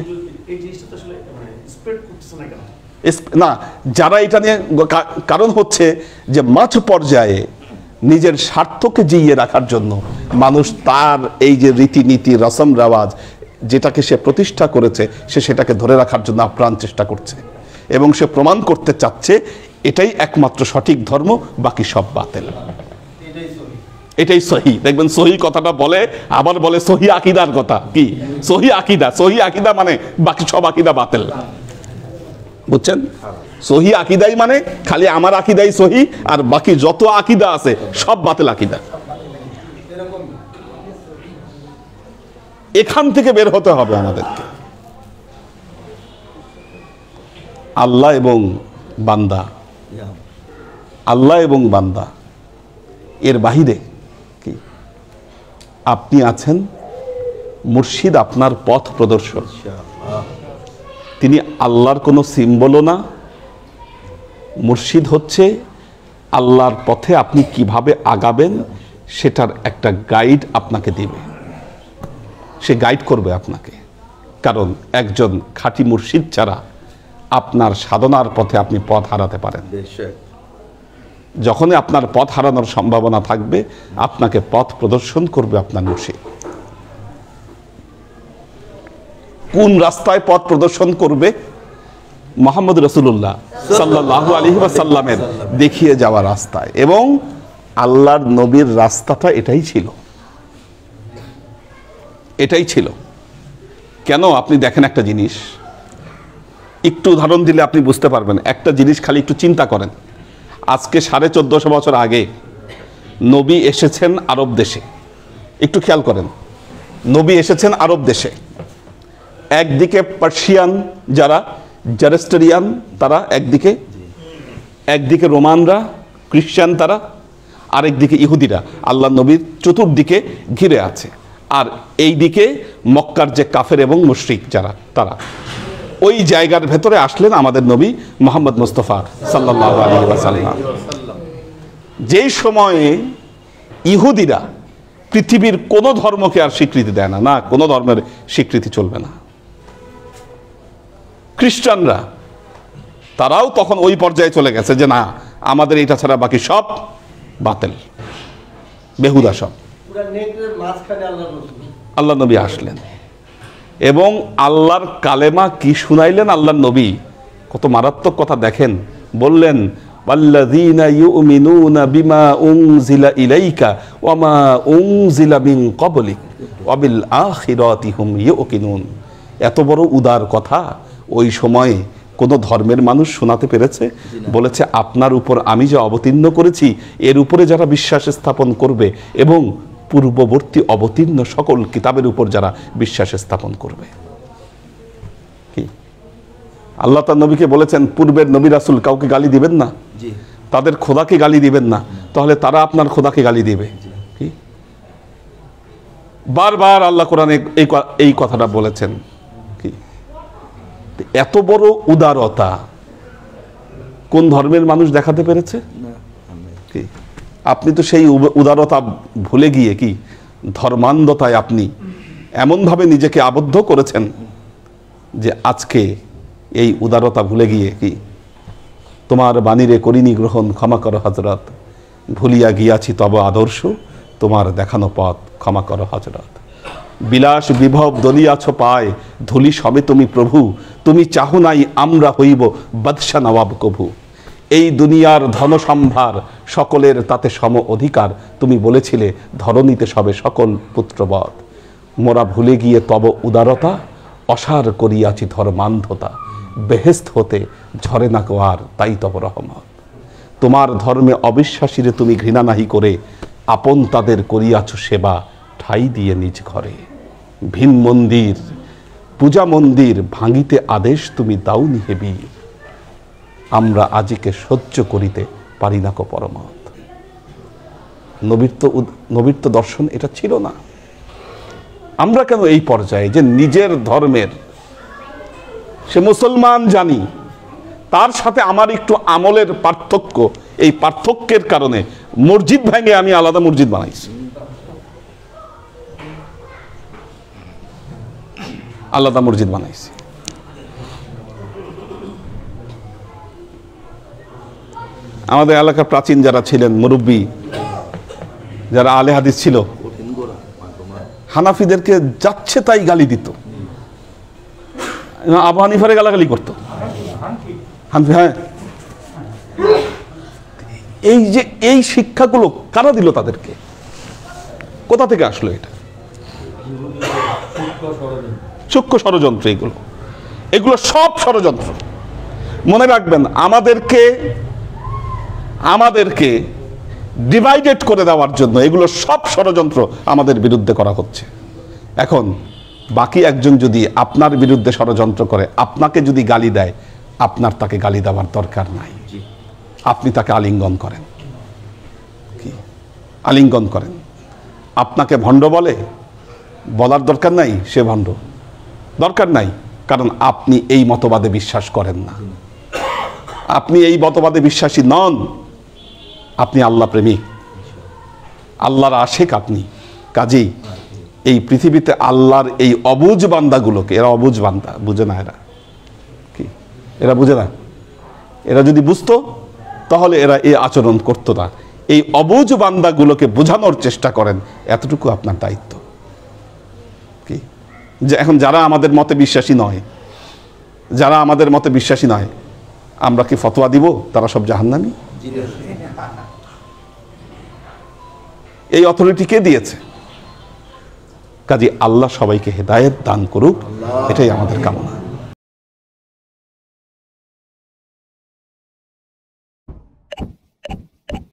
S1: না, যারা এটা নিয়ে, কারণ হচ্ছে যে মাঝ পর্যায়ে নিজের স্বার্থকে জিইয়ে রাখার জন্য মানুষ তার এই যে রীতিনীতি, রসম রেওয়াজ যেটাকে সে প্রতিষ্ঠা করেছে, সে সেটাকে ধরে রাখার জন্য আপ্রাণ চেষ্টা করছে, এবং সে প্রমাণ করতে চাচ্ছে এটাই একমাত্র সঠিক ধর্ম, বাকি সব বাতিল। এটাই সহি। দেখবেন সহি কথাটা বলে, আবার বলে সহি আকীদার কথা। কি সহি আকীদা? সহি আকীদা মানে বাকি সব আকীদা বাতিল। বুঝছেন? সহি আকীদাই মানে খালি আমার আকীদাই সহি, আর বাকি যত আকীদা আছে সব বাতিল আকীদা। এখান থেকে বের হতে হবে আমাদেরকে। আল্লাহ এবং বান্দা, আল্লাহ এবং বান্দা, এর বাহিরে কি আপনি আছেন? মুর্শিদ আপনার পথ প্রদর্শক। তিনি আল্লাহর কোনো সিম্বলও না। মুর্শিদ হচ্ছে আল্লাহর পথে আপনি কিভাবে আগাবেন সেটার একটা গাইড আপনাকে দিবে। সে গাইড করবে আপনাকে, কারণ একজন খাঁটি মুর্শিদ ছাড়া আপনার সাধনার পথে আপনি পথ হারাতে পারেন। যখনই আপনার পথ হারানোর সম্ভাবনা থাকবে, আপনাকে পথ প্রদর্শন করবে আপনার মুর্শিদ। কোন রাস্তায় পথ প্রদর্শন করবে? মুহাম্মদ রাসূলুল্লাহ সাল্লাল্লাহু আলাইহি ওয়াসাল্লামের দেখিয়ে যাওয়া রাস্তায়। এবং আল্লাহর নবীর রাস্তাটা এটাই ছিল, এটাই ছিল। কেন? আপনি দেখেন একটা জিনিস, একটু উদাহরণ দিলে আপনি বুঝতে পারবেন। একটা জিনিস খালি একটু চিন্তা করেন। আজকে 1450 বছর আগে নবী এসেছেন আরব দেশে। একটু খেয়াল করেন, নবী এসেছেন আরব দেশে। একদিকে পার্সিয়ান যারা জারেস্টেরিয়ান, তারা একদিকে, একদিকে রোমানরা, খ্রিস্টান তারা, আরেকদিকে ইহুদিরা আল্লাহ নবীর চতুর্দিকে ঘিরে আছে, আর এই দিকে মক্কার যে কাফের এবং মুশরিক যারা, তারা ওই জায়গার ভেতরে আসলেন আমাদের নবী মুহাম্মদ মুস্তাফা সাল্লাল্লাহু আলাইহি ওয়াসাল্লাম। যেই সময়ে ইহুদিরা পৃথিবীর কোনো ধর্মকে আর স্বীকৃতি দেয় না, না কোনো ধর্মের স্বীকৃতি চলবে না, খ্রিস্টানরা তারাও তখন ওই পর্যায়ে চলে গেছে যে না, আমাদের এটা ছাড়া বাকি সব বাতিল, বেহুদা সব। আল্লাহ নবী আসলেন এবং আল্লাহর কালেমা কি শুনাইলেন আল্লাহর নবী, কত মারাত্মক কথা দেখেন। বললেন ওয়াল্লাযীনা ইউমিনুনা বিমা উনজিলা ইলাইকা ওয়া মা উনজিলা মিন ক্বাবলিক ওয়া বিল আখিরাতি হুম ইউকিনুন। এত বড় উদার কথা ওই সময়ে কোন ধর্মের মানুষ শোনাতে পেরেছে? বলেছে আপনার উপর আমি যে অবতীর্ণ করেছি এর উপরে যারা বিশ্বাস স্থাপন করবে এবং পূর্ববর্তী অবতীর্ণ সকল কিতাবের উপর যারা বিশ্বাস স্থাপন করবে। কি আল্লাহ তার নবীকে বলেছেন পূর্বের নবী রাসূল কাউকে গালি দিবেন না, তাদের খোদাকে গালি দিবেন না, তাহলে তারা আপনার খোদাকে গালি দিবে। কি বারবার আল্লাহ কোরআনে এই কথাটা বলেছেন। কি এত বড় উদারতা কোন ধর্মের মানুষ দেখাতে পেরেছে? কি আপনি তো সেই উদারতা ভুলে গিয়ে কি ধর্মান্ধতায় আপনি এমনভাবে নিজেকে আবদ্ধ করেছেন যে আজকে এই উদারতা ভুলে গিয়ে কি তোমার বাণীরে করিনি গ্রহণ, ক্ষমা করো হযরত, ভুলিয়া গিয়াছি তব আদর্শ, তোমার দেখানো পথ ক্ষমা করো হযরত। বিলাস বিভব দলিয়াছ পায়, ধুলি সবে তুমি প্রভু, তুমি চাহো নাই আমরা হইব বাদশা নবাব কভু। এই দুনিয়ার ধনসম্ভার সকলের তাতে সম অধিকার, তুমি বলেছিলে ধরণীতে সবে সকল পুত্রবৎ। মোরা ভুলে গিয়ে তব উদারতা, অসার করিয়াছি ধর্মান্ধতা, বেহেস্ত হতে ঝরে না কোয়ার তাই তব রহমত। তোমার ধর্মে অবিশ্বাসীরে তুমি ঘৃণা নাহি করে, আপন তাদের করিয়াছ সেবা ঠাই দিয়ে নিজ ঘরে। ভিন মন্দির পূজা মন্দির ভাঙিতে আদেশ তুমি দাওনি হে বীর, আমরা আজিকে সহ্য করিতে পারি না কো পরমত। নবীর তো দর্শন এটা ছিল না। আমরা কেন এই পর্যায়ে যে নিজের ধর্মের, সে মুসলমান জানি, তার সাথে আমার একটু আমলের পার্থক্য, এই পার্থক্যের কারণে মসজিদ ভেঙে আমি আলাদা মসজিদ বানাইছি, আলাদা মসজিদ বানাইছি। আমাদের এলাকার প্রাচীন যারা ছিলেন মুরব্বী, যারা আলে হাদিস ছিল, হানাফিদেরকে যাচ্ছে তাই গালি দিত, আবু হানিফারে গালাগালি করতো। হানফি, হ্যাঁ, এই যে এই শিক্ষাগুলো কারা দিল তাদেরকে? কোথা থেকে আসলো এটা? সূক্ষ্ম ষড়যন্ত্র। এগুলো সব ষড়যন্ত্র। মনে রাখবেন, আমাদেরকে ডিভাইডেড করে দেওয়ার জন্য এগুলো সব ষড়যন্ত্র আমাদের বিরুদ্ধে করা হচ্ছে। এখন বাকি একজন যদি আপনার বিরুদ্ধে ষড়যন্ত্র করে, আপনাকে যদি গালি দেয়, আপনার তাকে গালি দেওয়ার দরকার নাই, আপনি তাকে আলিঙ্গন করেন। কি আলিঙ্গন করেন? আপনাকে ভণ্ড বলার দরকার নাই, সে ভণ্ড, দরকার নাই, কারণ আপনি এই মতবাদে বিশ্বাস করেন না, আপনি এই মতবাদে বিশ্বাসী নন, আপনি আল্লাহ প্রেমিক, আল্লাহর আশিক আপনি। কাজেই এই পৃথিবীতে আল্লাহর এই অবুঝ বান্দাগুলোকে, এরা অবুঝ বান্দা, বুঝে না, এরা বুঝে না। এরা যদি বুঝতো তাহলে এরা এই আচরণ করতো না। এই অবুঝ বান্দাগুলোকে বোঝানোর চেষ্টা করেন, এতটুকু আপনার দায়িত্ব। কি যে এখন যারা আমাদের মতে বিশ্বাসী নয়, আমরা কি ফতোয়া দিব তারা সব জাহান্নামী? এই অথরিটি কে দিয়েছে? কাজে আল্লাহ সবাইকে হেদায়েত দান করুক, এটাই আমাদের কামনা।